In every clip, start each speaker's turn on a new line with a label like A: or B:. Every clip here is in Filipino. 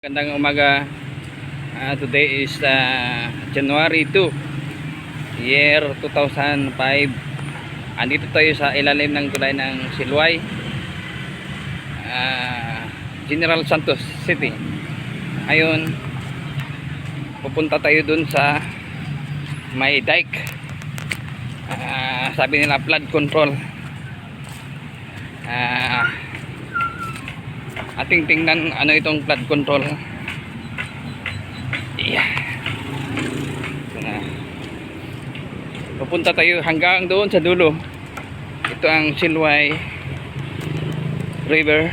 A: Magandang umaga. Today is January 2, year 2005. Andito tayo sa ilalim ng tulay ng Silway, General Santos City. Ngayon, pupunta tayo dun sa may dike. Sabi nila flood control. Ating tingnan ano itong flood control. Pupunta tayo hanggang doon sa dulo. Ito ang Silway River.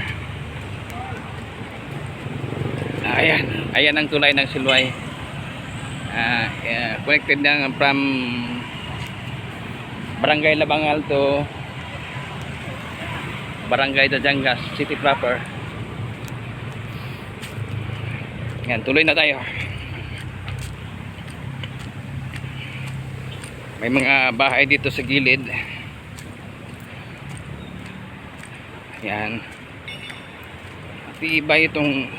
A: Ayan ang tulay ng Silway. Connected na from Barangay Labangal to Barangay Dajangas City proper. Yan, tuloy na tayo. May mga bahay dito sa gilid. Yan. Iba itong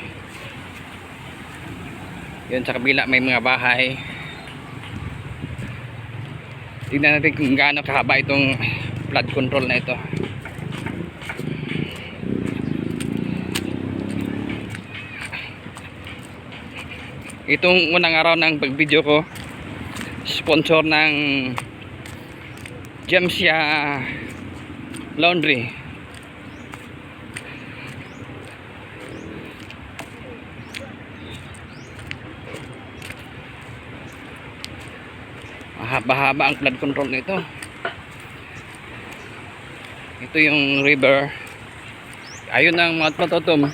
A: yun sa kabila, may mga bahay. Tignan natin kung gaano kahaba itong flood control na ito. Itong unang araw ng pag-video ko, sponsor ng Jamsia Laundry. Mahaba-haba ang flood control nito. Ito yung river. Ayun ang mga matutom.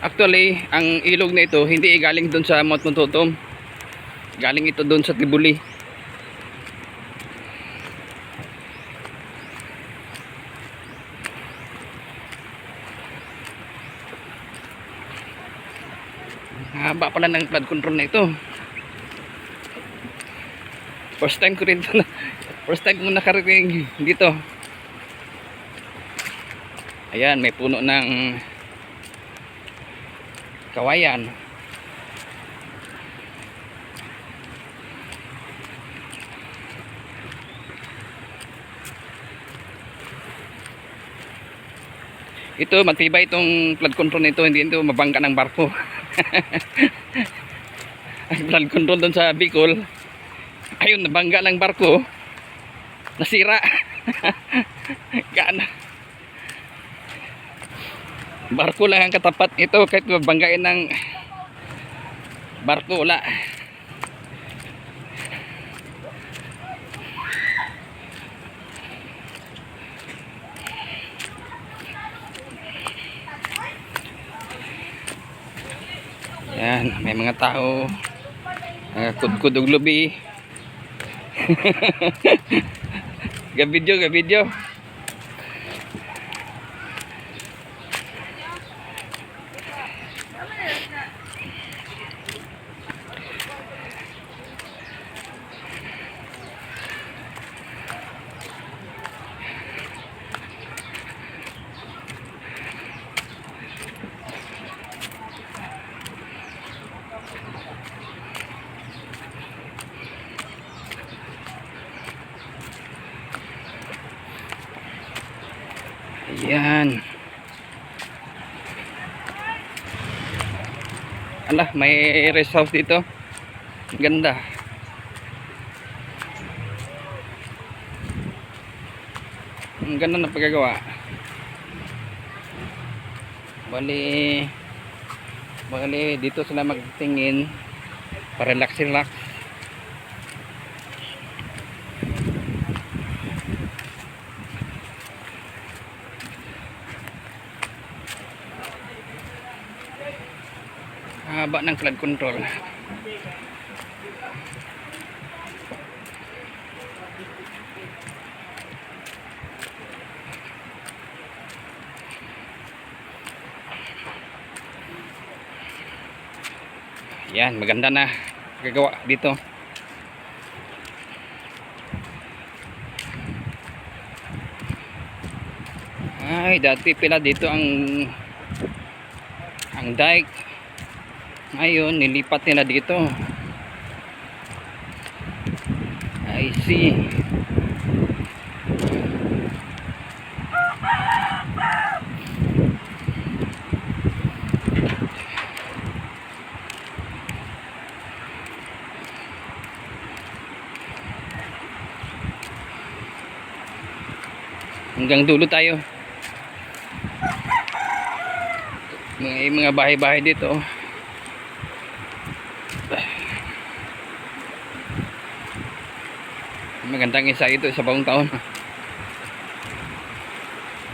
A: Actually, ang ilog na ito hindi galing doon sa Mount Matutom. Galing ito doon sa Tibuli. Haba pala ng flood control na ito. First time ko rin ito. First time ko nakarating dito. Ayan, may puno ng kawayan. Ito, matibay itong flood control nito, hindi ito mabangga ng barko. Ang flood control doon sa Bicol, ayun, nabangga ng barko, nasira. Gaan. Barko lang ang katapat ito, kahit mabanggain ng barko, wala. Yan, may mga tao, kudkudog lubi. Gabidyo. Ayan. Alah, may rest house dito. Ganda. Ang ganda na pagkagawa. Bali dito sila magtingin para relax. Haba ng flood control. Yan, maganda na gagawa dito. Ay, dati pila dito ang ang dike. Ngayon nilipat nila dito. I see. Hanggang dulo tayo. May mga bahay-bahay dito. Magandang isa ito sa bagong taon.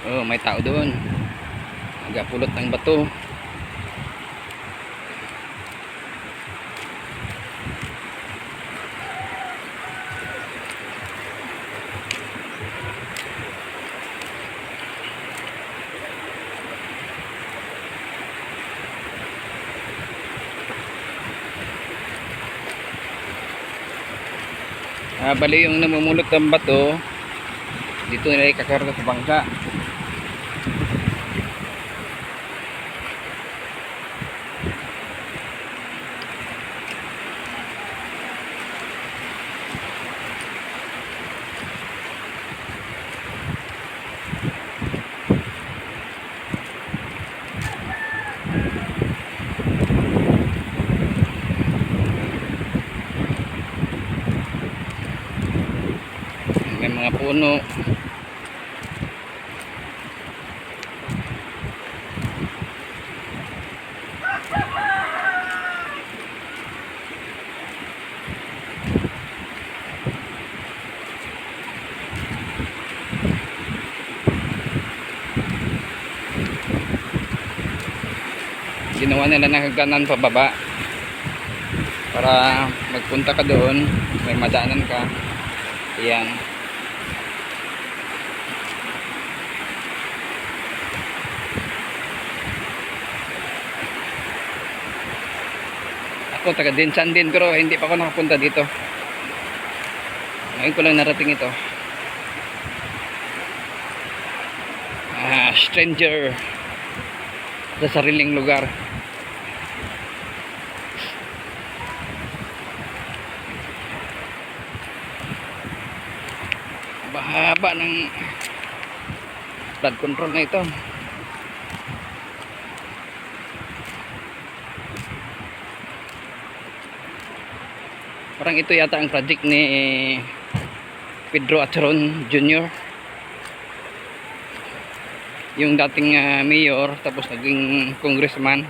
A: Oh, may tao doon. Nagapulot ng bato. Bali yung namumulot ng bato dito nila ikakarga sa bangka. May mga puno. Ginawa nila ng hagdanan pababa para magpunta ka doon, may madaanan ka. Ayan. Ako taga Dinsan din pero hindi pa ako nakapunta dito. Ngayon ko lang narating ito. Stranger sa sariling lugar. Bahaba ng flood control na ito. Parang ito yata ang project ni Pedro Acharon Jr. Yung dating mayor tapos naging congressman.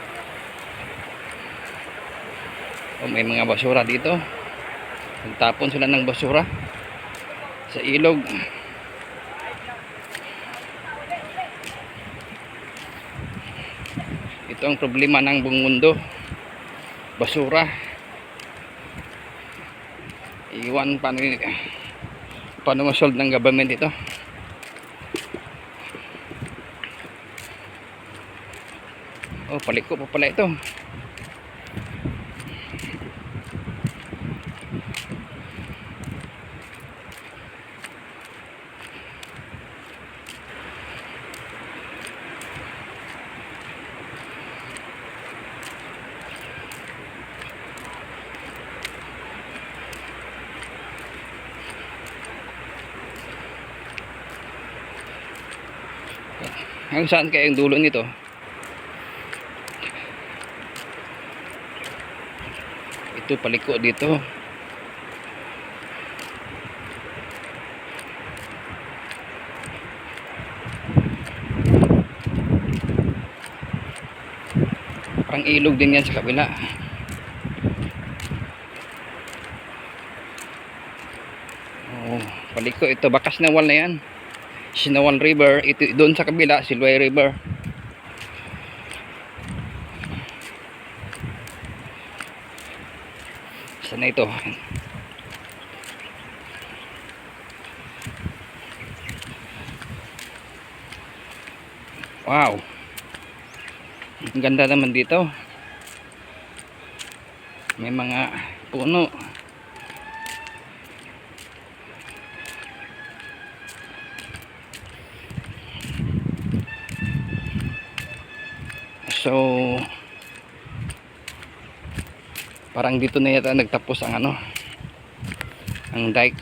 A: May mga basura dito. Nagtapon sila ng basura sa ilog. Ito ang problema ng buong mundo. Basura. Iwan paano ma-solve ng government ito. Oh, paliko pa pala ito. Hanggang saan kaya yung dulo nito? Ito paliko dito. Parang ilog din yan sa kabila. Oh, paliko ito. Bakas na wall na yan. Sinawal River, ito doon sa kabila, Silway River. Sana ito. Wow. Ang ganda naman dito. May mga puno. So Parang dito na yata nagtapos ang ano, ang dike.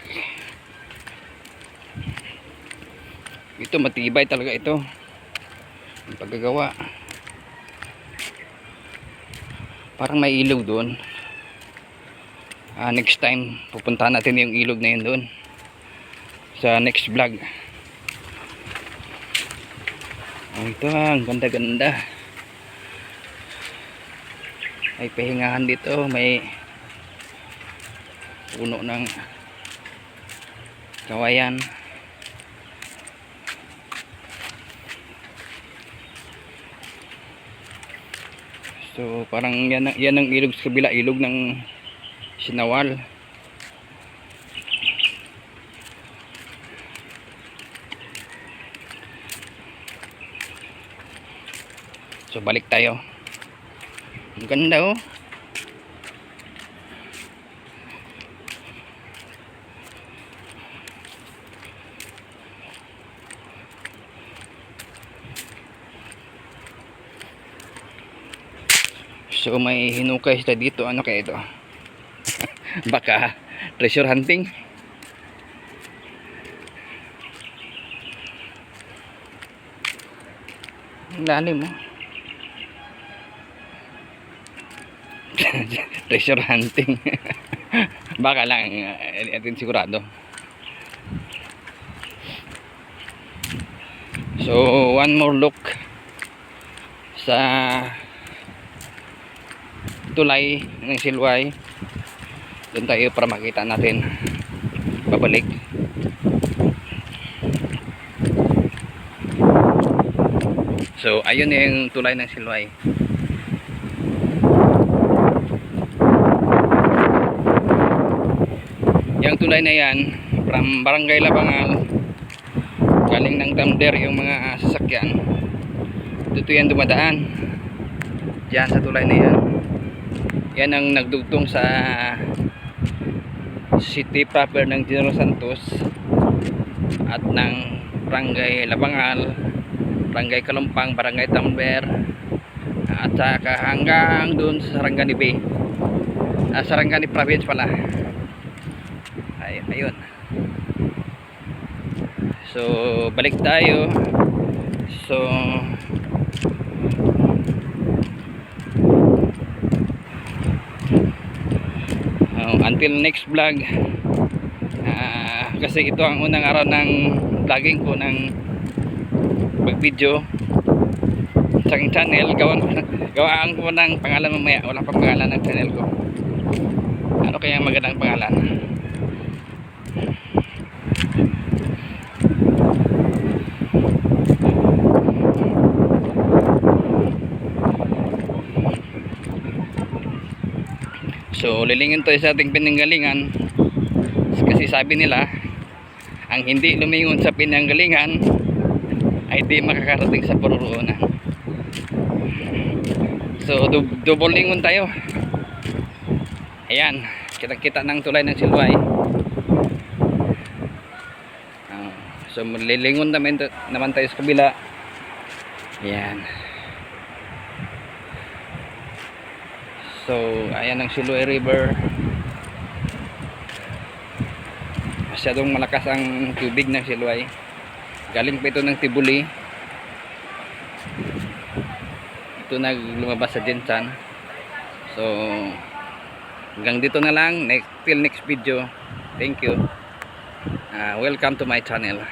A: Ito matibay talaga ito ang paggagawa. Parang may ilog doon. Next time pupuntahan natin yung ilog na yun doon sa next vlog. Ito ang ganda-ganda. May pahingahan dito, may puno ng kawayan. So parang yan ang ilog sa kabila, ilog ng Sinawal. So balik tayo. Ang ganda oh. So may hinukay sila dito. Ano kaya ito? Baka treasure hunting. Ang lalim oh. Treasure hunting. Baka lang, atin sigurado. So one more look sa tulay ng Silway. Doon tayo para makita natin babalik. So ayun yung tulay ng Silway. Yung tulay na yan from Barangay Labangal, galing ng Damder yung mga sasakyan. Dito yan dumadaan diyan sa tulay na yan. Yan ang nagdugtong sa city proper ng General Santos at ng Barangay Labangal, Barangay Kalumpang, Barangay Damder, at saka hanggang dun sa Sarangani Bay, Sarangani Province pala. Ayun. So balik tayo. So until next vlog, kasi ito ang unang araw ng vlogging ko, ng mag video sa aking channel. Gawaan ko ng pangalan mamaya. Wala pang pangalan ng channel ko. Ano kaya magandang pangalan? So lilingin tayo sa ating pinanggalingan, kasi sabi nila ang hindi lumingon sa pinanggalingan ay di makakarating sa paruroonan. So double lingon tayo. Ayan, kita-kita ng tulay ng Silway. So lilingon naman tayo sa kabila. Ayan. So ayan ang Silway River. Masyadong malakas ang tubig ng Silway. Galing pa ito ng Tibuli. Ito naglumabas sa Jensan. So hanggang dito na lang. Till next video. Thank you. Welcome to my channel.